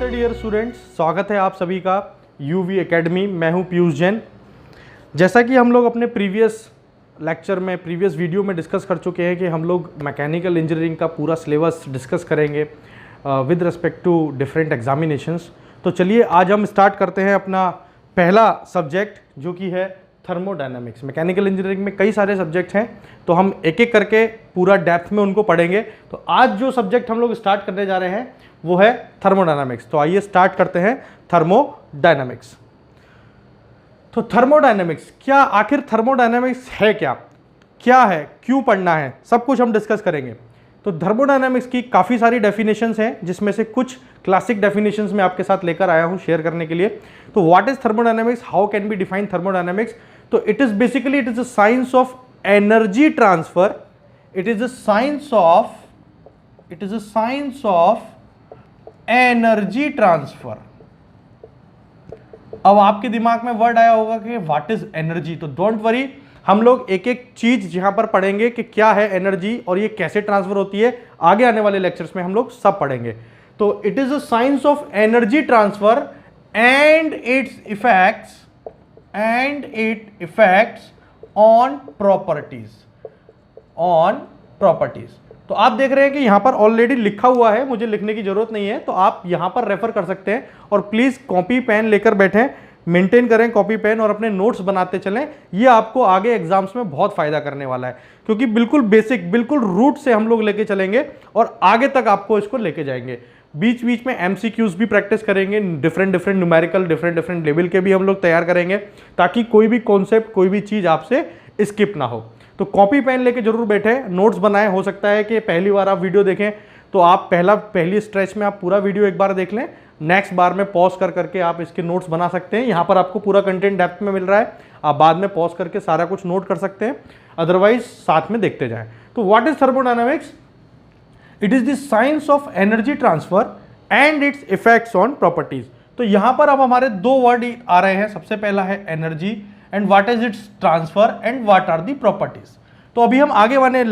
नमस्ते dear students, स्वागत है आप सभी का यूवी एकेडमी। मैं हूं पीयूष जैन। जैसा कि हम लोग अपने प्रीवियस लेक्चर में प्रीवियस वीडियो में डिस्कस कर चुके हैं कि हम लोग मैकेनिकल इंजीनियरिंग का पूरा सिलेबस डिस्कस करेंगे with respect to different examinations. तो चलिए आज हम स्टार्ट करते हैं अपना पहला सब्जेक्ट जो कि है थर्मोडायनामिक्स। मैकेनिकल इंजीनियरिंग में कई सारे सब्जेक्ट हैं, तो हम एक एक करके पूरा डेप्थ में उनको पढ़ेंगे। तो आज जो सब्जेक्ट हम लोग स्टार्ट करने जा रहे हैं वो है थर्मोडायनामिक्स। तो आइए स्टार्ट करते हैं थर्मोडायनामिक्स। तो थर्मोडायनामिक्स क्या, आखिर थर्मोडायनामिक्स है क्या, क्या है, क्यों पढ़ना है, सब कुछ हम डिस्कस करेंगे। तो थर्मोडायनामिक्स की काफ़ी सारी डेफिनेशंस हैं, जिसमें से कुछ क्लासिक डेफिनेशंस मैं आपके साथ लेकर आया हूं शेयर करने के लिए। तो what is thermodynamics, how can be define thermodynamics. तो it is basically it is a science of energy transfer, it is a science of energy transfer. अब आपके दिमाग में वर्ड आया होगा कि व्हाट इज एनर्जी। तो डोंट वरी, हम लोग एक एक चीज यहां पर पढ़ेंगे कि क्या है एनर्जी और ये कैसे ट्रांसफर होती है। आगे आने वाले लेक्चर्स में हम लोग सब पढ़ेंगे। तो it is a science of energy transfer and it's effects on properties. तो आप देख रहे हैं कि यहां पर ऑलरेडी लिखा हुआ है, मुझे लिखने की जरूरत नहीं है, तो आप यहां पर रेफर कर सकते हैं। और प्लीज कॉपी पेन लेकर बैठें, मेंटेन करें कॉपी पेन और अपने नोट्स बनाते चलें। ये आपको आगे एग्जाम्स में बहुत फायदा करने वाला है, क्योंकि बिल्कुल बेसिक, बिल्कुल रूट से हम लोग लेके चलेंगे और आगे तक आपको इसको लेके जाएंगे। बीच बीच में एमसीक्यूज भी प्रैक्टिस करेंगे, डिफरेंट न्यूमेरिकल डिफरेंट लेवल के भी हम लोग तैयार करेंगे, ताकि कोई भी कॉन्सेप्ट, कोई भी चीज आपसे स्किप ना हो। तो कॉपी पेन लेके जरूर बैठे, नोट्स बनाएं। हो सकता है कि पहली बार आप वीडियो देखें तो आप पहली स्ट्रेच में आप पूरा वीडियो एक बार देख लें, नेक्स्ट बार में पॉज कर करके आप इसके नोट्स बना सकते हैं। यहां पर आपको पूरा कंटेंट डेप्थ में मिल रहा है, आप बाद में पॉज करके सारा कुछ नोट कर सकते हैं, अदरवाइज साथ में देखते जाएं। तो what is thermodynamics? It is the science of energy transfer and it's effects on properties. तो यहां पर अब हमारे दो वर्ड आ रहे हैं। सबसे पहला है energy and what is its transfer and what are the properties. तो अभी हम आगे आने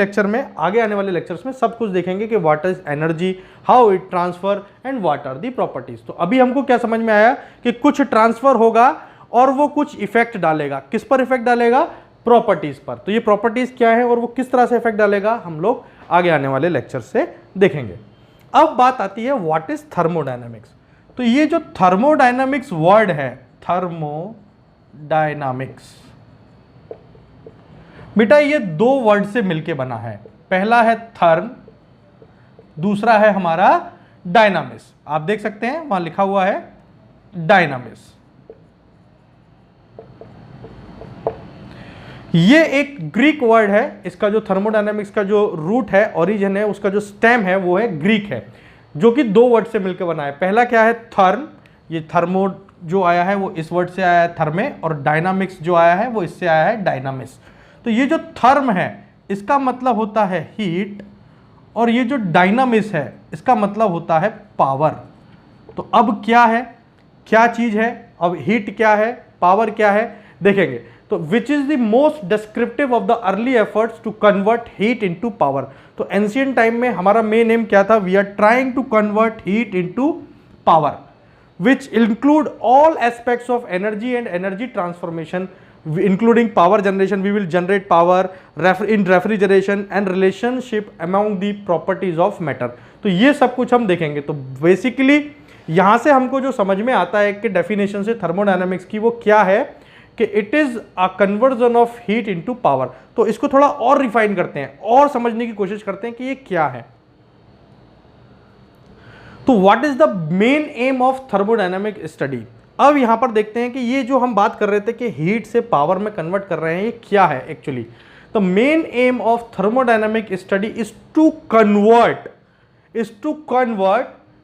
वाले लेक्चर्स में सब कुछ देखेंगे कि what is energy, how it transfer and what are the properties. तो अभी हमको क्या समझ में आया कि कुछ ट्रांसफर होगा और वो कुछ इफेक्ट डालेगा। किस पर इफेक्ट डालेगा? प्रॉपर्टीज पर। तो ये प्रॉपर्टीज क्या है और वो किस तरह से इफेक्ट डालेगा, हम लोग आगे आने वाले लेक्चर से देखेंगे। अब बात आती है व्हाट इज थर्मोडायनामिक्स। तो ये जो थर्मोडायनामिक्स वर्ड है, थर्मोडायनामिक्स, बेटा ये दो वर्ड से मिलके बना है। पहला है थर्म, दूसरा है हमारा डायनामिस। आप देख सकते हैं वहां लिखा हुआ है डायनामिस। ये एक ग्रीक वर्ड है। इसका जो थर्मोडायनामिक्स का जो रूट है, ओरिजिन है, उसका जो स्टेम है वो है ग्रीक है, जो कि दो वर्ड से मिलकर बना है। पहला क्या है? थर्म। ये थर्मो जो आया है वो इस वर्ड से आया है, थर्मे, और डायनामिक्स जो आया है वो इससे आया है, डायनामिस। तो ये जो थर्म है इसका मतलब होता है हीट, और ये जो डायनामिस है इसका मतलब होता है पावर। तो अब क्या है, क्या चीज है, अब हीट क्या है, पावर क्या है, देखेंगे। तो which is the most descriptive of the early efforts to convert heat into power. तो एंशिएंट टाइम में हमारा मेन एम क्या था? We are trying to convert heat into power, which include all aspects of energy and energy transformation, including power generation. We will generate power in refrigeration and relationship among the properties of matter. तो ये सब कुछ हम देखेंगे। तो basically यहां से हमको जो समझ में आता है कि डेफिनेशन से थर्मोडायनामिक्स की, वो क्या है कि it is a conversion of heat into power. तो इसको थोड़ा और रिफाइन करते हैं और समझने की कोशिश करते हैं कि ये क्या है। तो what is the main aim of thermodynamic study. अब यहां पर देखते हैं कि ये जो हम बात कर रहे थे कि हीट से पावर में कन्वर्ट कर रहे हैं, ये क्या है actually. The main aim of thermodynamic study is to convert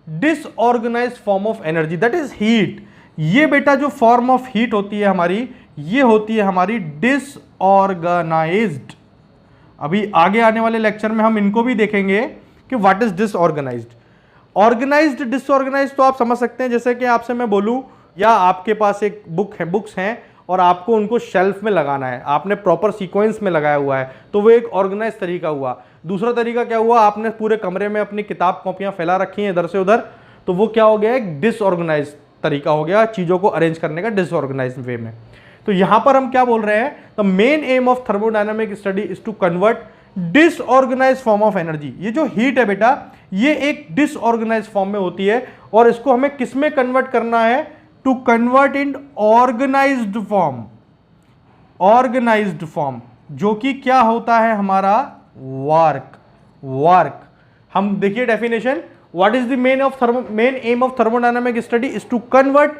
disorganised form of energy, that is heat. ये बेटा जो फॉर्म ऑफ हीट होती है हमारी, ये होती है हमारी डिसऑर्गेनाइज्ड। अभी आगे आने वाले लेक्चर में हम इनको भी देखेंगे कि what is disorganised. Organised, disorganised तो आप समझ सकते हैं, जैसे कि आपसे मैं बोलूं, या आपके पास एक बुक्स हैं और आपको उनको शेल्फ में लगाना है, आपने प्रॉपर सीक्वेंस में लगाया हुआ है, तो वो एक ऑर्गेनाइज तरीका हुआ। दूसरा तरीका क्या हुआ, आपने पूरे कमरे में अपनी किताब कॉपियां फैला रखी हैं इधर से उधर, तो वो क्या हो गया, एक डिसऑर्गेनाइज तरीका हो गया चीजों को अरेंज करने का, डिसऑर्गेनाइज वे में। तो यहां पर हम क्या बोल रहे हैं, the main aim of thermodynamic study is to convert disorganise form of energy. ये जो हीट है बेटा, ये एक डिसऑर्गेनाइज फॉर्म में होती है, और इसको हमें किस में कन्वर्ट करना है, to convert in organised form. Organised form जो कि क्या होता है हमारा, वर्क। हम देखिए definition, what is the main aim of thermodynamic study is to convert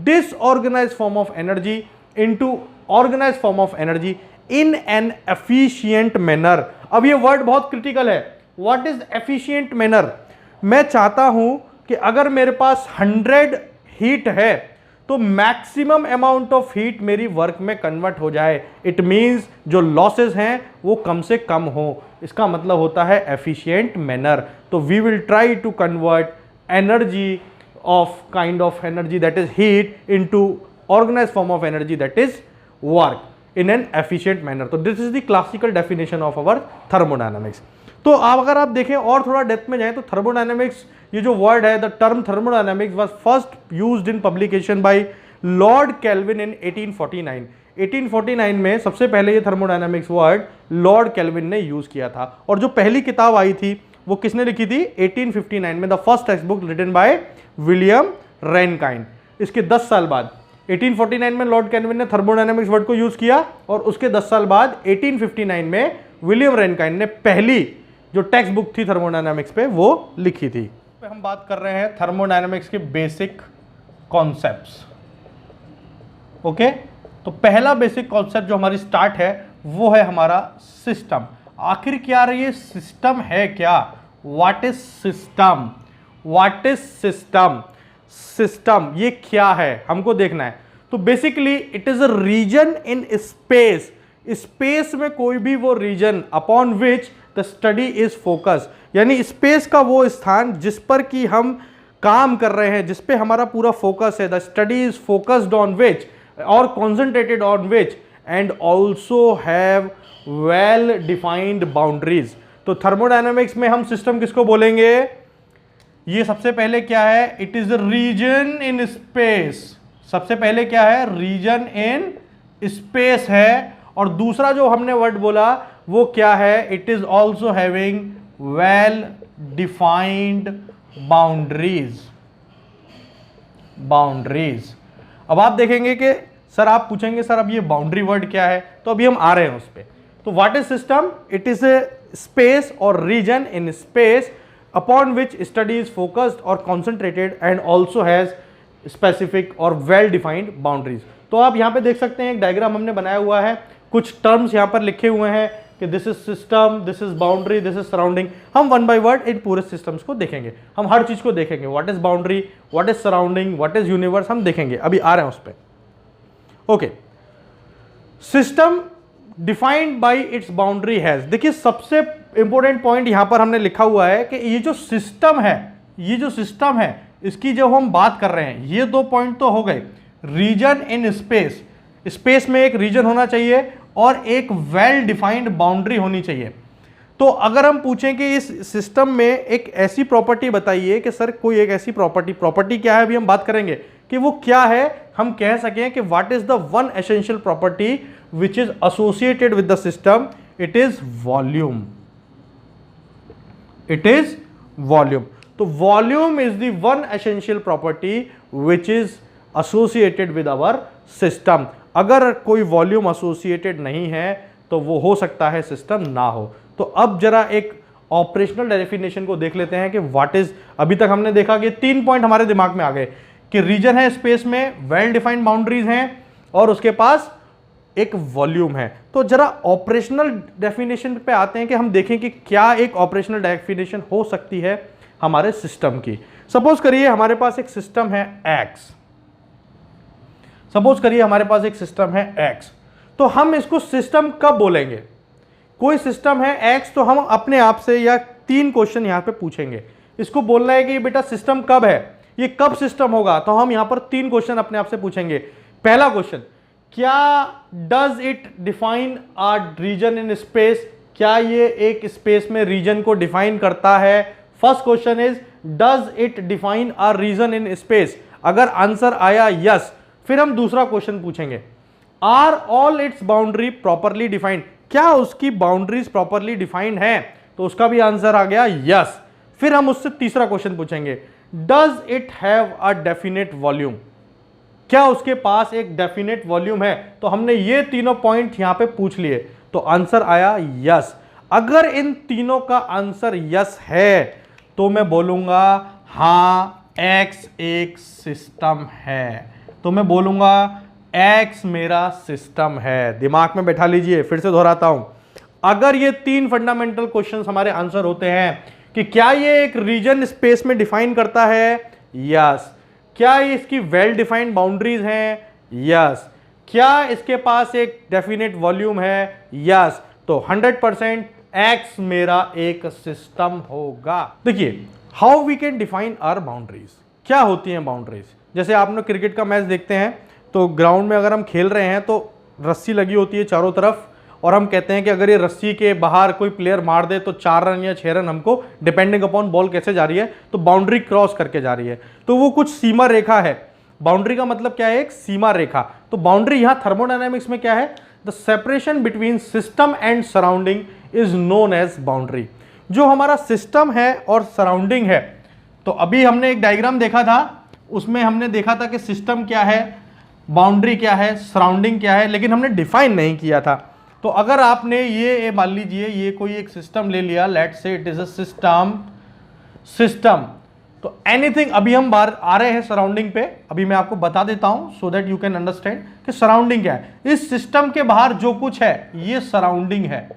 disorganised form of energy into organised form of energy in an efficient manner. अब ये वर्ड बहुत क्रिटिकल है, व्हाट इज एफिशिएंट मैनर। मैं चाहता हूं कि अगर मेरे पास 100 हीट है तो मैक्सिमम अमाउंट ऑफ हीट मेरी वर्क में कन्वर्ट हो जाए। इट मींस जो लॉसेस हैं वो कम से कम हो, इसका मतलब होता है एफिशिएंट मैनर। तो we will try to convert energy of kind of energy that is heat into organised form of energy that is work in an efficient manner. तो this is the classical definition of our thermodynamics. तो अगर आप देखें और थोड़ा depth में जाएं तो थर्मोडायनामिक्स, ये जो वर्ड है, the term thermodynamics was first used in publication by Lord Kelvin in 1849। 1849 में सबसे पहले ये थर्मोडायनामिक्स वर्ड लॉर्ड केल्विन ने यूज किया था। और जो पहली किताब आई थी वो किसने लिखी थी, 1859 में, the first text book written by William Rankine. इसके 10 साल बाद 1849 में लॉर्ड केल्विन ने थर्मोडायनामिक्स वर्ड को यूज किया, और उसके 10 साल बाद 1859 में विलियम रैनकाइन ने पहली जो टेक्स्ट बुक थी थर्मोडायनामिक्स पे वो लिखी थी। हम बात कर रहे हैं थर्मोडायनामिक्स के बेसिक कॉन्सेप्ट्स। ओके, तो पहला बेसिक कॉन्सेप्ट जो हमारी स्टार्ट है वो है हमारा सिस्टम। आखिर क्या रही है, सिस्टम है क्या, what is system, what is system, system ये क्या है हमको देखना है। तो basically it is a region in space, space में कोई भी वो region upon which the study is focus, यानी स्पेस का वो स्थान जिस पर कि हम काम कर रहे हैं, जिस पे हमारा पूरा फोकस है। The study is focused on which और concentrated on which and also have well defined boundaries. तो थर्मोडायनामिक्स में हम सिस्टम किसको बोलेंगे, ये सबसे पहले क्या है, it is a region in space. सबसे पहले क्या है, रीजन इन स्पेस है। और दूसरा जो हमने वर्ड बोला वो क्या है, it is also having well defined boundaries. Boundaries, अब आप देखेंगे कि सर, आप पूछेंगे सर अब ये बाउंड्री वर्ड क्या है, तो अभी हम आ रहे हैं उस पर। तो what is system, it is a space और region in space upon which study is focused or concentrated and also has specific or well defined boundaries। तो आप यहाँ पे देख सकते हैं एक डायग्राम हमने बनाया हुआ है, कुछ टर्म्स यहाँ पर लिखे हुए हैं कि this is system, this is boundary, this is surrounding. हम वन बाय वर्ड इन पूरे सिस्टम्स को देखेंगे, हम हर चीज को देखेंगे, what is boundary, what is surrounding, what is universe, हम देखेंगे, अभी आ रहे हैं उस पर। Okay, system defined by it's boundary has. देखिए सबसे इंपॉर्टेंट पॉइंट यहां पर हमने लिखा हुआ है कि ये जो सिस्टम है, ये जो सिस्टम है, इसकी जब हम बात कर रहे हैं, ये 2 पॉइंट तो हो गए, रीजन इन स्पेस, स्पेस में एक रीजन होना चाहिए और एक वेल डिफाइंड बाउंड्री होनी चाहिए। तो अगर हम पूछें कि इस सिस्टम में एक ऐसी प्रॉपर्टी बताइए कि सर कोई एक ऐसी प्रॉपर्टी क्या है, अभी हम बात करेंगे कि वो क्या है, हम कह सकें कि what is the one essential property which is associated with the system, it is volume, it is volume। तो volume is the one essential property which is associated with our system। अगर कोई volume associated नहीं है तो वो हो सकता है सिस्टम ना हो। तो अब जरा एक ऑपरेशनल डेफिनेशन को देख लेते हैं कि व्हाट इज, अभी तक हमने देखा कि 3 पॉइंट हमारे दिमाग में आ गए कि रीजन है स्पेस में, वेल डिफाइंड बाउंड्रीज हैं और उसके पास एक वॉल्यूम है। तो जरा ऑपरेशनल डेफिनेशन पे आते हैं कि हम देखें कि क्या एक ऑपरेशनल डेफिनेशन हो सकती है हमारे सिस्टम की। सपोज करिए हमारे पास एक सिस्टम है एक्स, सपोज करिए हमारे पास एक सिस्टम है एक्स, तो हम इसको सिस्टम कब बोलेंगे, कोई सिस्टम है एक्स, तो हम अपने आप से या 3 क्वेश्चन यहां पे पूछेंगे। इसको बोलना है कि बेटा सिस्टम कब है, ये कब सिस्टम होगा, तो हम यहां पर 3 क्वेश्चन अपने आप से पूछेंगे। पहला क्वेश्चन, क्या does it define a region in space, क्या ये एक स्पेस में रीजन को डिफाइन करता है। First question is does it define a region in space? अगर आंसर आया यस, फिर हम दूसरा क्वेश्चन पूछेंगे, are all its boundary properly defined? क्या उसकी बाउंड्रीज प्रॉपरली डिफाइंड है? तो उसका भी आंसर आ गया यस। फिर हम उससे तीसरा क्वेश्चन पूछेंगे, does it have a definite volume? क्या उसके पास एक डेफिनेट वॉल्यूम है? तो हमने ये तीनों पॉइंट यहां पे पूछ लिए, तो आंसर आया यस। अगर इन तीनों का आंसर यस है तो मैं बोलूंगा हां एक्स एक सिस्टम है, तो मैं बोलूंगा एक्स मेरा सिस्टम है। दिमाग में बैठा लीजिए, फिर से दोहराता हूं, अगर ये तीन फंडामेंटल क्वेश्चंस हमारे आंसर होते हैं कि क्या ये एक रीजन स्पेस में डिफाइन करता है, यस। क्या ये इसकी वेल डिफाइंड बाउंड्रीज हैं, यस। क्या इसके पास एक डेफिनेट वॉल्यूम है, यस, तो 100% एक्स मेरा एक सिस्टम होगा। देखिए, how we can define our boundaries, क्या होती हैं बाउंड्रीज? जैसे आप लोग क्रिकेट का मैच देखते हैं तो ग्राउंड में अगर हम खेल रहे हैं तो रस्सी लगी होती है चारों तरफ, और हम कहते हैं कि अगर ये रस्सी के बाहर कोई प्लेयर मार दे तो 4 रन या 6 रन हमको, डिपेंडिंग अपॉन बॉल कैसे जा रही है, तो बाउंड्री क्रॉस करके जा रही है, तो वो कुछ सीमा रेखा है। बाउंड्री का मतलब क्या है? एक सीमा रेखा। तो बाउंड्री यहां थर्मोडायनेमिक्स में क्या है? The separation between system and surrounding is known as boundary. जो हमारा सिस्टम है और सराउंडिंग है, तो अभी हमने एक डायग्राम देखा था, उसमें हमने देखा था कि सिस्टम क्या है, बाउंड्री क्या है, सराउंडिंग क्या है, लेकिन हमने डिफाइन नहीं किया था। तो अगर आपने ये मान लीजिए ये कोई एक सिस्टम ले लिया, let's say it is a system, तो एनीथिंग, अभी हम बाहर आ रहे हैं सराउंडिंग पे, अभी मैं आपको बता देता हूं so that you can understand कि सराउंडिंग क्या है। इस सिस्टम के बाहर जो कुछ है ये सराउंडिंग है,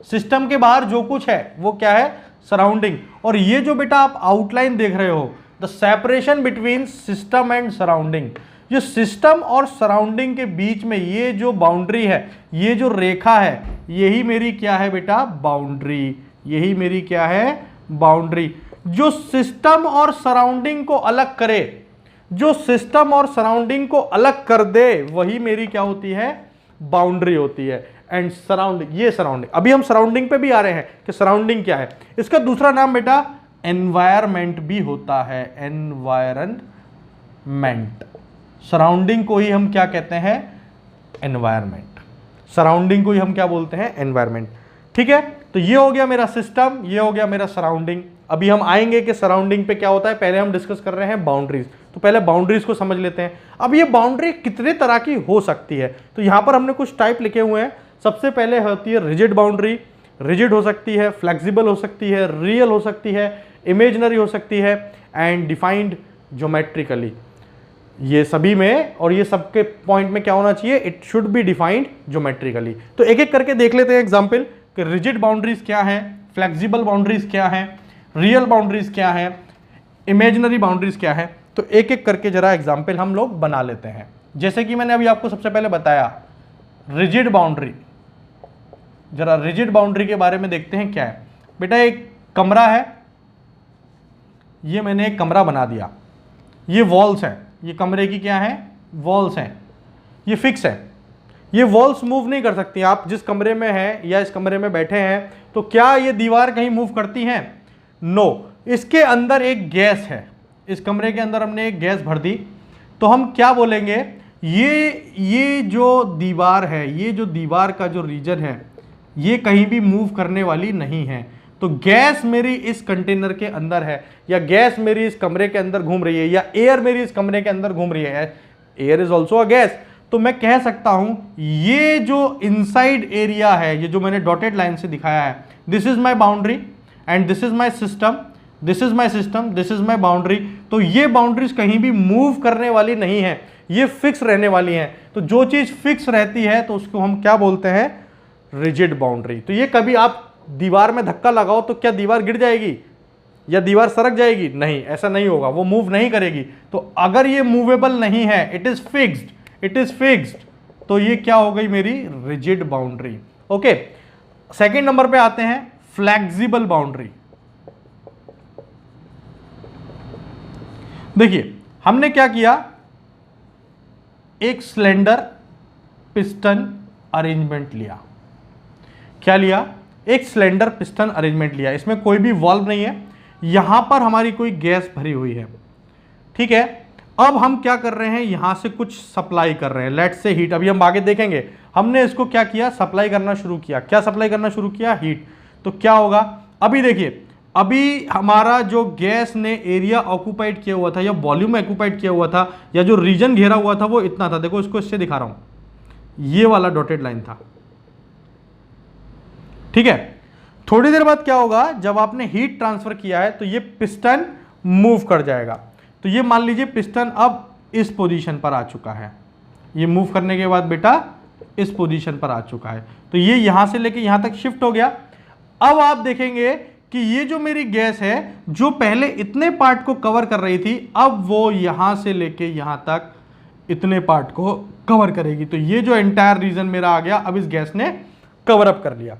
सिस्टम के बाहर जो कुछ है वो क्या है? सराउंडिंग। और ये जो बेटा आप आउटलाइन देख रहे हो, the separation between system and surrounding, जो सिस्टम और सराउंडिंग के बीच में ये जो बाउंड्री है, ये जो रेखा है, यही मेरी क्या है बेटा? बाउंड्री। यही मेरी क्या है? बाउंड्री। जो सिस्टम और सराउंडिंग को अलग करे, जो सिस्टम और सराउंडिंग को अलग कर दे, वही मेरी क्या होती है? बाउंड्री होती है। एंड सराउंडिंग, ये सराउंडिंग, अभी हम सराउंडिंग पे भी आ रहे हैं कि सराउंडिंग क्या है। इसका दूसरा नाम बेटा एनवायरमेंट भी होता है, एनवायरमेंट। सराउंडिंग को ही हम क्या कहते हैं? एनवायरमेंट। सराउंडिंग को ही हम क्या बोलते हैं? एनवायरमेंट। ठीक है, तो ये हो गया मेरा सिस्टम, ये हो गया मेरा सराउंडिंग। अभी हम आएंगे कि सराउंडिंग पे क्या होता है, पहले हम डिस्कस कर रहे हैं बाउंड्रीज, तो पहले बाउंड्रीज को समझ लेते हैं। अब ये बाउंड्री कितने तरह की हो सकती है, तो यहां पर हमने कुछ टाइप लिखे हुए हैं। सबसे पहले होती है रिजिड बाउंड्री, रिजिड हो सकती है, फ्लेक्सिबल हो सकती है, रियल हो सकती है, इमेजिनरी हो सकती है, एंड डिफाइंड ज्योमेट्रिकली। ये सभी में, और ये सबके पॉइंट में क्या होना चाहिए? It should be defined geometrically. तो एक एक करके देख लेते हैं एग्जांपल कि रिजिड बाउंड्रीज क्या है, फ्लेक्सिबल बाउंड्रीज क्या है, रियल बाउंड्रीज क्या है, इमेजिनरी बाउंड्रीज क्या है। तो एक एक करके जरा एग्जांपल हम लोग बना लेते हैं। जैसे कि मैंने अभी आपको सबसे पहले बताया रिजिड बाउंड्री, जरा रिजिड बाउंड्री के बारे में देखते हैं क्या है। बेटा एक कमरा है, ये मैंने एक कमरा बना दिया, ये वॉल्स है, ये कमरे की क्या है? वॉल्स हैं, ये फिक्स है, ये वॉल्स मूव नहीं कर सकती। आप जिस कमरे में हैं या इस कमरे में बैठे हैं, तो क्या ये दीवार कहीं मूव करती हैं? नो। इसके अंदर एक गैस है, इस कमरे के अंदर हमने एक गैस भर दी, तो हम क्या बोलेंगे? ये जो दीवार है, ये जो दीवार का जो रीजन है, ये कहीं भी मूव करने वाली नहीं है। तो गैस मेरी इस कंटेनर के अंदर है, या गैस मेरी इस कमरे के अंदर घूम रही है, या एयर मेरी इस कमरे के अंदर घूम रही है। Air is also a gas. तो मैं कह सकता हूं ये जो इनसाइड एरिया है, ये जो मैंने डॉटेड लाइन से दिखाया है, this is my boundary and this is my system, this is my system, this is my boundary. तो ये बाउंड्रीज कहीं भी मूव करने वाली नहीं है, ये फिक्स रहने वाली हैं। तो जो चीज फिक्स रहती है तो उसको हम क्या बोलते हैं? Rigid boundary. तो ये कभी आप दीवार में धक्का लगाओ तो क्या दीवार गिर जाएगी या दीवार सरक जाएगी? नहीं, ऐसा नहीं होगा, वो मूव नहीं करेगी। तो अगर ये मूवेबल नहीं है, it is fixed, it is fixed, तो ये क्या हो गई? मेरी rigid boundary. Okay, second number पे आते हैं फ्लेक्सिबल बाउंड्री। देखिए हमने क्या किया, एक सिलेंडर पिस्टन अरेंजमेंट लिया। क्या लिया? एक सिलेंडर पिस्टन अरेंजमेंट लिया। इसमें कोई भी वॉल्व नहीं है, यहां पर हमारी कोई गैस भरी हुई है, ठीक है। अब हम क्या कर रहे हैं, यहां से कुछ सप्लाई कर रहे हैं, लेट्स से हीट। अभी हम आगे देखेंगे, हमने इसको क्या किया, सप्लाई करना शुरू किया। क्या सप्लाई करना शुरू किया, हीट। तो क्या होगा, अभी देखिए, अभी हमारा जो गैस ने एरिया ऑक्यूपाइड किया हुआ था या वॉल्यूम ऑक्यूपाइड किया हुआ था या जो रीजन घेरा हुआ था वो इतना था। देखो इसको इससे दिखा रहा हूं, ये वाला डॉटेड लाइन था, ठीक है। थोड़ी देर बाद क्या होगा, जब आपने हीट ट्रांसफर किया है तो ये पिस्टन मूव कर जाएगा। तो ये मान लीजिए पिस्टन अब इस पोजीशन पर आ चुका है, ये मूव करने के बाद बेटा इस पोजीशन पर आ चुका है। तो ये यहां से लेके यहां तक शिफ्ट हो गया। अब आप देखेंगे कि ये जो मेरी गैस है जो पहले इतने पार्ट को कवर कर रही थी, अब वो यहां से लेके यहां तक इतने पार्ट को कवर करेगी। तो ये जो एंटायर रीजन मेरा आ गया, अब इस गैस ने कवर अप कर लिया।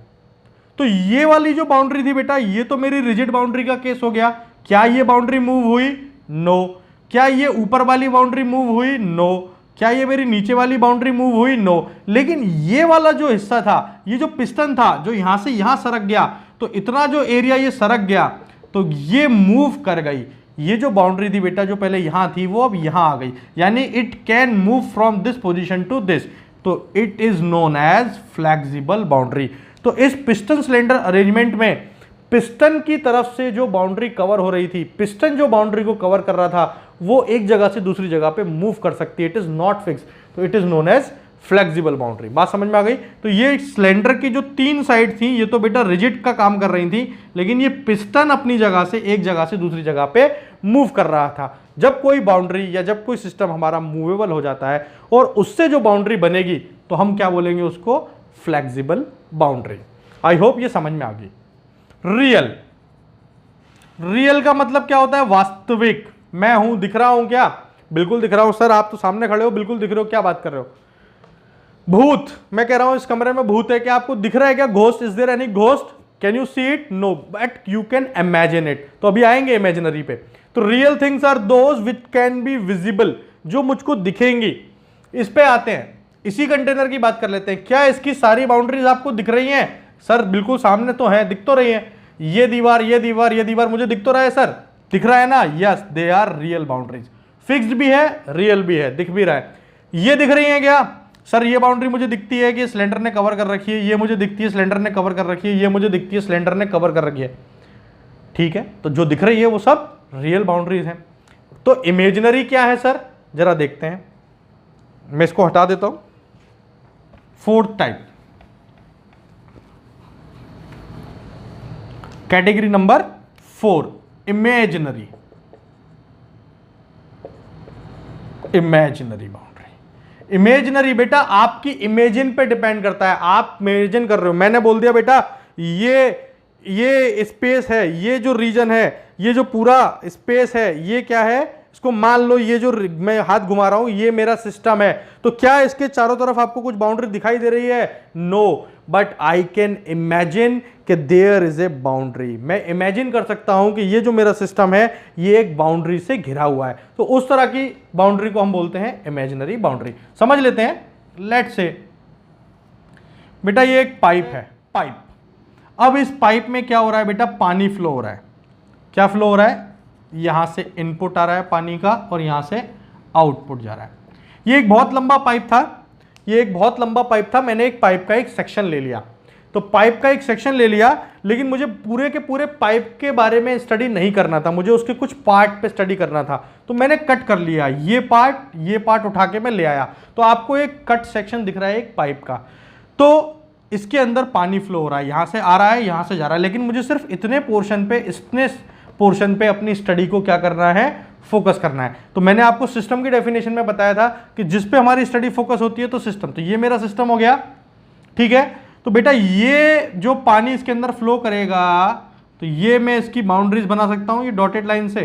तो ये वाली जो बाउंड्री थी बेटा, ये तो मेरी रिजिड बाउंड्री का केस हो गया। क्या ये बाउंड्री मूव हुई, नो। क्या ये ऊपर वाली बाउंड्री मूव हुई, नो। क्या ये मेरी नीचे वाली बाउंड्री मूव हुई, नो। लेकिन ये वाला जो हिस्सा था, ये जो पिस्टन था जो यहां से यहां सरक गया, तो इतना जो एरिया ये सरक गया, तो ये मूव कर गई। ये जो बाउंड्री थी बेटा जो पहले यहां थी वो अब यहां आ गई, यानी it can move from this position to this. तो it is known as flexible boundary. तो इस पिस्टन सिलेंडर अरेंजमेंट में पिस्टन की तरफ से जो बाउंड्री कवर हो रही थी, पिस्टन जो बाउंड्री को कवर कर रहा था, वो एक जगह से दूसरी जगह पे मूव कर सकती है। इट इज नॉट फिक्स, तो it is known as flexible boundary. बात समझ में आ गई। तो ये सिलेंडर की जो तीन साइड थी, ये तो बेटा रिजिड का काम कर रही थी, लेकिन ये पिस्टन अपनी जगह से एक जगह से दूसरी जगह पे मूव कर रहा था। जब कोई बाउंड्री या जब कोई सिस्टम हमारा मूवेबल हो जाता है और उससे जो बाउंड्री बनेगी, तो हम क्या बोलेंगे उसको, फ्लेक्सिबल बाउंड्री। आई होप ये समझ में आ गई। रियल, रियल का मतलब क्या होता है, वास्तविक। मैं हूं, दिख रहा हूं क्या, बिल्कुल दिख रहा हूं सर, आप तो सामने खड़े हो, बिल्कुल दिख रहे हो, क्या बात कर रहे हो। भूत, मैं कह रहा हूं इस कमरे में भूत है, क्या आपको दिख रहा है क्या, ghost, is there any ghost, can you see it, no, but you can imagine it. तो अभी आएंगे इमेजिनरी पे। तो real things are those which can be visible, जो मुझको दिखेंगी। इस पे आते हैं, इसी कंटेनर की बात कर लेते हैं। क्या इसकी सारी बाउंड्रीज आपको दिख रही हैं, सर बिल्कुल सामने तो है, दिख तो रही है, ये दीवार ये दीवार ये दीवार मुझे दिख तो रहा है सर, दिख रहा है ना, yes they are real boundaries. Fixed भी है, रियल भी है, दिख भी रहा है। ये दिख रही है क्या सर, ये बाउंड्री मुझे दिखती है कि सिलेंडर ने कवर कर रखी है, ये मुझे दिखती है सिलेंडर ने कवर कर रखी है, ये मुझे दिखती है सिलेंडर ने कवर कर रखी है, ठीक है। तो जो दिख रही है वो सब रियल बाउंड्रीज हैं। तो इमेजिनरी क्या है सर, जरा देखते हैं। मैं इसको हटा देता हूं। Fourth type, category number 4, imaginary. Imaginary boundary, imaginary बेटा आपकी इमेजिन पे डिपेंड करता है, आप इमेजिन कर रहे हो। मैंने बोल दिया बेटा ये स्पेस है, ये जो रीजन है, ये जो पूरा स्पेस है, ये क्या है, इसको मान लो ये जो मैं हाथ घुमा रहा हूं ये मेरा सिस्टम है। तो क्या इसके चारों तरफ आपको कुछ बाउंड्री दिखाई दे रही है, no, but I can imagine कि देयर इज ए बाउंड्री। मैं इमेजिन कर सकता हूं कि ये जो मेरा सिस्टम है ये एक बाउंड्री से घिरा हुआ है। तो उस तरह की बाउंड्री को हम बोलते हैं इमेजिनरी बाउंड्री। समझ लेते हैं। लेट्स से बेटा ये एक पाइप है, पाइप। अब इस पाइप में क्या हो रहा है बेटा, पानी फ्लो हो रहा है। क्या फ्लो हो रहा है, यहां से इनपुट आ रहा है पानी का और यहां से आउटपुट जा रहा है। ये एक बहुत लंबा पाइप था, ये एक बहुत लंबा पाइप था। मैंने एक पाइप का एक सेक्शन ले लिया। तो पाइप का एक सेक्शन ले लिया, लेकिन मुझे पूरे के पूरे पाइप के बारे में स्टडी नहीं करना था, मुझे उसके कुछ पार्ट पे स्टडी करना था। तो मैंने कट कर लिया, ये पार्ट उठा के मैं ले आया। तो आपको एक कट सेक्शन दिख रहा है एक पाइप का। तो इसके अंदर पानी फ्लो हो रहा है, यहां से आ रहा है यहां से जा रहा है, लेकिन मुझे सिर्फ इतने पोर्शन पे अपनी स्टडी को क्या करना है, फोकस करना है। तो मैंने आपको सिस्टम की डेफिनेशन में बताया था कि जिस पे हमारी स्टडी फोकस होती है तो सिस्टम। तो ये मेरा सिस्टम हो गया, ठीक है। तो बेटा ये जो पानी इसके अंदर फ्लो करेगा, तो ये मैं इसकी बाउंड्रीज बना सकता हूं ये डॉटेड लाइन से।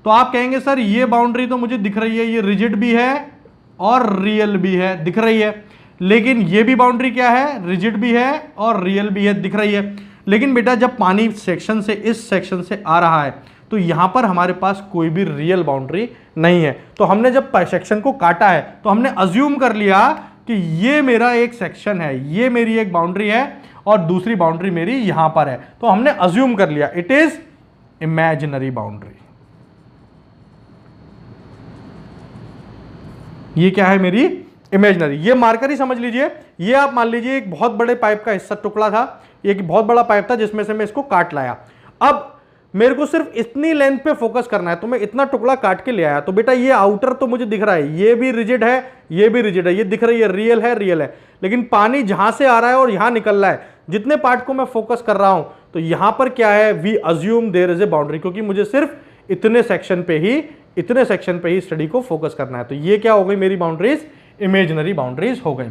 तो आप कहेंगे सर ये बाउंड्री तो मुझे दिख रही है, ये रिजिड भी है और रियल भी है, दिख रही है। लेकिन ये भी बाउंड्री क्या है, रिजिड भी है और रियल भी है, दिख रही है। लेकिन बेटा जब पानी सेक्शन से इस सेक्शन से आ रहा है तो यहां पर हमारे पास कोई भी रियल बाउंड्री नहीं है। तो हमने जब सेक्शन को काटा है तो हमने अज्यूम कर लिया कि ये मेरा एक सेक्शन है, ये मेरी एक बाउंड्री है और दूसरी बाउंड्री मेरी यहां पर है। तो हमने अज्यूम कर लिया इट इज इमेजिनरी बाउंड्री। ये क्या है मेरी इमेजिनरी। ये मार्कर ही समझ लीजिए। ये आप मान लीजिए एक बहुत बड़े पाइप का हिस्सा टुकड़ा था, एक बहुत बड़ा पाइप था जिसमें से मैं इसको काट लाया। अब मेरे को सिर्फ इतनी लेंथ पे फोकस करना है, तो मैं इतना टुकड़ा काट के ले आया। तो बेटा ये आउटर तो मुझे दिख रहा है, ये भी रिजिड है, ये भी रिजिड है, ये दिख रही है, रियल है, रियल है। लेकिन पानी जहां से आ रहा है और यहां निकल रहा है, जितने पार्ट को मैं फोकस कर रहा हूं, तो यहां पर क्या है, we assume there is a boundary, क्योंकि मुझे सिर्फ इतने सेक्शन पे ही स्टडी को फोकस करना है। तो ये क्या हो गई मेरी बाउंड्रीज, इमेजिनरी बाउंड्रीज हो गई।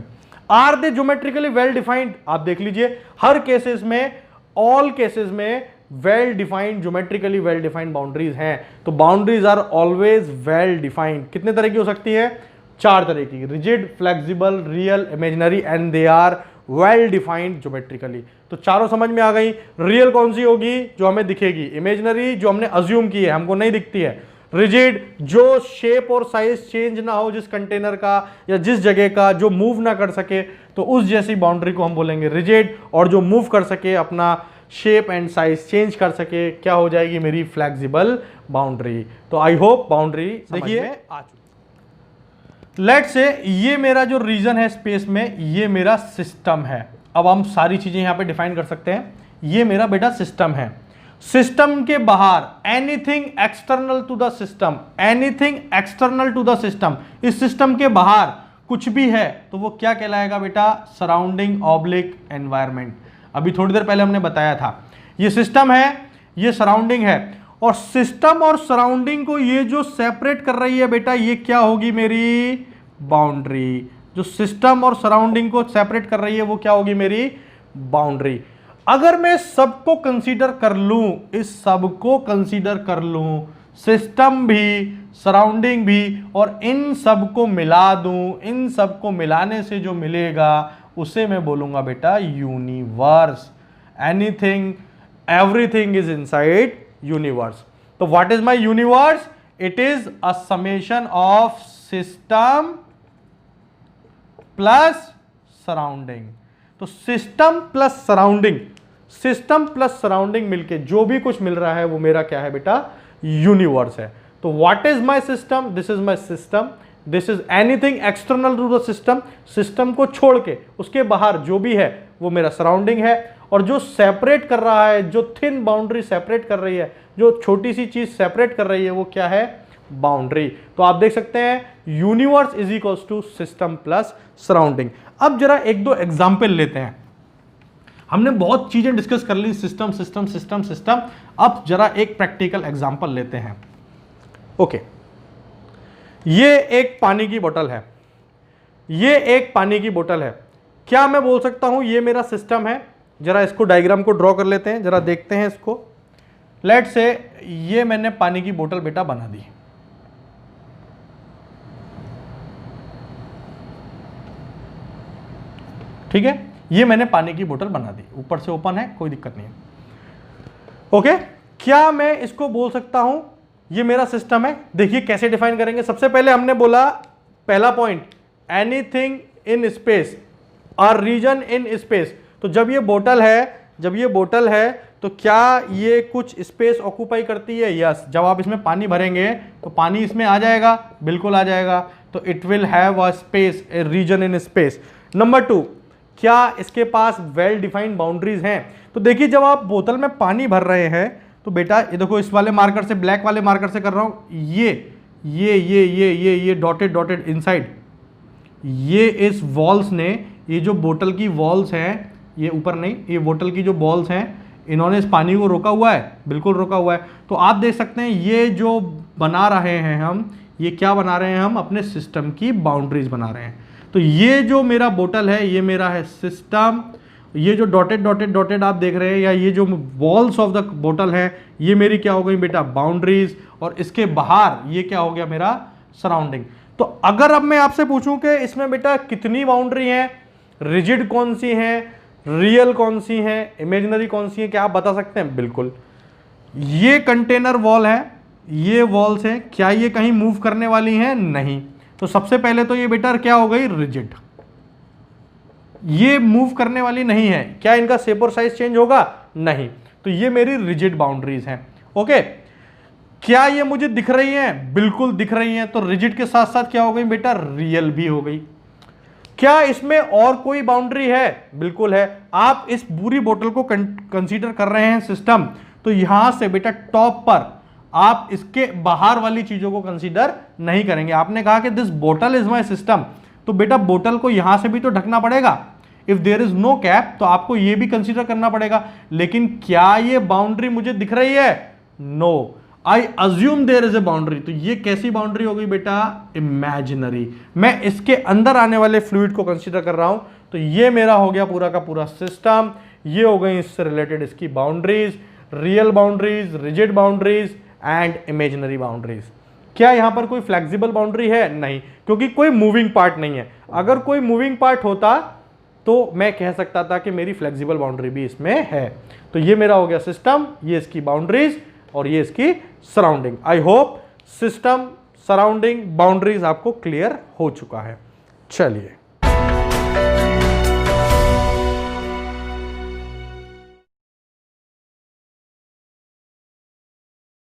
Are they geometrically well defined, आप देख लीजिए हर केसेस में, ऑल केसेस में well defined, geometrically well defined boundaries हैं। तो boundaries are always well defined. कितने तरह की हो सकती है, 4 तरह की, rigid, flexible, real, imaginary, and they are well defined geometrically. तो चारों समझ में आ गई। रियल कौन सी होगी, जो हमें दिखेगी, इमेजिनरी जो हमने अज्यूम की है, हमको नहीं दिखती है, रिजिड जो शेप और साइज चेंज ना हो जिस कंटेनर का या जिस जगह का, जो मूव ना कर सके, तो उस जैसी बाउंड्री को हम बोलेंगे रिजिड, और जो मूव कर सके, अपना शेप एंड साइज चेंज कर सके, क्या हो जाएगी मेरी फ्लेक्सिबल बाउंड्री। तो आई होप बाउंड्री देखिए आ चुकी। लेट्स से ये मेरा जो रीजन है स्पेस में, ये मेरा सिस्टम है। अब हम सारी चीजें यहां पे डिफाइन कर सकते हैं। ये मेरा बेटा सिस्टम है। सिस्टम के बाहर anything external to the system, anything external to the system, इस सिस्टम के बाहर कुछ भी है तो वो क्या कहलाएगा बेटा, सराउंडिंग ऑब्लिक एनवायरमेंट। अभी थोड़ी देर पहले हमने बताया था, ये सिस्टम है, ये सराउंडिंग है, और सिस्टम और सराउंडिंग को ये जो सेपरेट कर रही है बेटा, ये क्या होगी मेरी बाउंड्री। जो सिस्टम और सराउंडिंग को सेपरेट कर रही है वो क्या होगी मेरी बाउंड्री। अगर मैं सबको कंसीडर कर लूं, इस सबको कंसीडर कर लूं, सिस्टम भी, सराउंडिंग भी, और इन सबको मिला दूं, इन सबको मिलाने से जो मिलेगा उसे मैं बोलूंगा बेटा universe. Anything, everything is inside universe. तो what is my universe, it is a summation of system plus surrounding. तो सिस्टम प्लस सराउंडिंग मिलके जो भी कुछ मिल रहा है वो मेरा क्या है बेटा, यूनिवर्स है। तो what is my system, this is my system, this is anything external to the system, system को छोड़ के उसके बाहर जो भी है वो मेरा सराउंडिंग है। और जो सेपरेट कर रहा है, जो थिन बाउंड्री सेपरेट कर रही है, जो छोटी सी चीज सेपरेट कर रही है, वो क्या है, बाउंड्री। तो आप देख सकते हैं universe is equals to system plus surrounding. अब जरा एक दो एग्जाम्पल लेते हैं। हमने बहुत चीजें डिस्कस कर ली, सिस्टम सिस्टम सिस्टम सिस्टम। अब जरा एक प्रैक्टिकल एग्जाम्पल लेते हैं। ओके, ये एक पानी की बोतल है, ये एक पानी की बोतल है। क्या मैं बोल सकता हूं ये मेरा सिस्टम है? जरा इसको डायग्राम को ड्रॉ कर लेते हैं, जरा देखते हैं इसको। लेट्स से ये मैंने पानी की बोतल बेटा बना दी, ठीक है, ये मैंने पानी की बोतल बना दी, ऊपर से ओपन है, कोई दिक्कत नहीं है। ओके, क्या मैं इसको बोल सकता हूं ये मेरा सिस्टम है? देखिए कैसे डिफाइन करेंगे। सबसे पहले हमने बोला, पहला पॉइंट, एनीथिंग इन स्पेस, और रीजन इन स्पेस। तो जब ये बोतल है, तो क्या ये कुछ स्पेस ऑक्यूपाई करती है? यस। जब आप इसमें पानी भरेंगे तो पानी इसमें आ जाएगा, बिल्कुल आ जाएगा। तो it will have a space, a region in space. Number 2, क्या इसके पास वेल डिफाइंड बाउंड्रीज हैं? तो देखिए जब आप बोतल में पानी भर रहे हैं तो बेटा ये देखो, इस वाले मार्कर से, ब्लैक वाले मार्कर से कर रहा हूं, ये डॉटेड इनसाइड, ये इस वॉल्स ने, ये जो बोतल की वॉल्स हैं, ये ऊपर नहीं, ये बोतल की जो वॉल्स हैं, इन्होंने इस पानी को रोका हुआ है, बिल्कुल रोका हुआ है। तो आप देख सकते हैं ये जो बना रहे हैं हम, ये क्या बना रहे हैं हम, अपने सिस्टम की बाउंड्रीज बना रहे हैं। तो ये जो मेरा बोतल है, ये मेरा है सिस्टम। ये जो डॉटेड आप देख रहे हैं, या ये जो वॉल्स ऑफ द बोतल है, ये मेरी क्या हो गई बेटा, बाउंड्रीज। और इसके बाहर ये क्या हो गया मेरा, सराउंडिंग। तो अगर अब मैं आपसे पूछूं कि इसमें बेटा कितनी बाउंड्री हैं, रिजिड कौन सी हैं, रियल कौन सी हैं, इमेजिनरी कौन सी हैं, क्या आप बता सकते हैं? बिल्कुल। ये कंटेनर वॉल है, ये वॉल्स हैं, क्या ये कहीं मूव करने वाली हैं? नहीं। तो सबसे पहले तो ये बेटा क्या हो गई, रिजिड, ये मूव करने वाली नहीं है। क्या इनका शेप और साइज चेंज होगा? नहीं। तो ये मेरी रिजिड बाउंड्रीज हैं। ओके, क्या ये मुझे दिख रही हैं? बिल्कुल दिख रही हैं। तो रिजिड के साथ साथ क्या हो गई बेटा? रियल भी हो गई। क्या इसमें और कोई बाउंड्री है? बिल्कुल है। आप इस पूरी बोतल को कंसीडर कर रहे हैं सिस्टम, तो यहां से बेटा टॉप पर आप इसके बाहर वाली चीजों को कंसीडर नहीं करेंगे। आपने कहा कि दिस बोतल इज माय सिस्टम, तो बेटा बोतल को यहां से भी तो ढकना पड़ेगा। If there is no cap तो आपको यह भी कंसीडर करना पड़ेगा। लेकिन क्या ये बाउंड्री मुझे दिख रही है? No, I assume there is a boundary. तो ये कैसी बाउंड्री हो गई बेटा? इमेजिनरी। मैं इसके अंदर आने वाले फ्लूइड को कंसीडर कर रहा हूं, तो ये मेरा हो गया पूरा का पूरा सिस्टम। ये हो गई इससे रिलेटेड इसकी boundaries, real boundaries, rigid boundaries and imaginary boundaries. क्या यहां पर कोई फ्लेक्सिबल बाउंड्री है? नहीं, क्योंकि कोई मूविंग पार्ट नहीं है। अगर कोई मूविंग पार्ट होता तो मैं कह सकता था कि मेरी फ्लेक्सिबल बाउंड्री भी इसमें है। तो ये मेरा हो गया सिस्टम, ये इसकी बाउंड्रीज और ये इसकी surrounding. I hope system, surrounding, boundaries आपको क्लियर हो चुका है। चलिए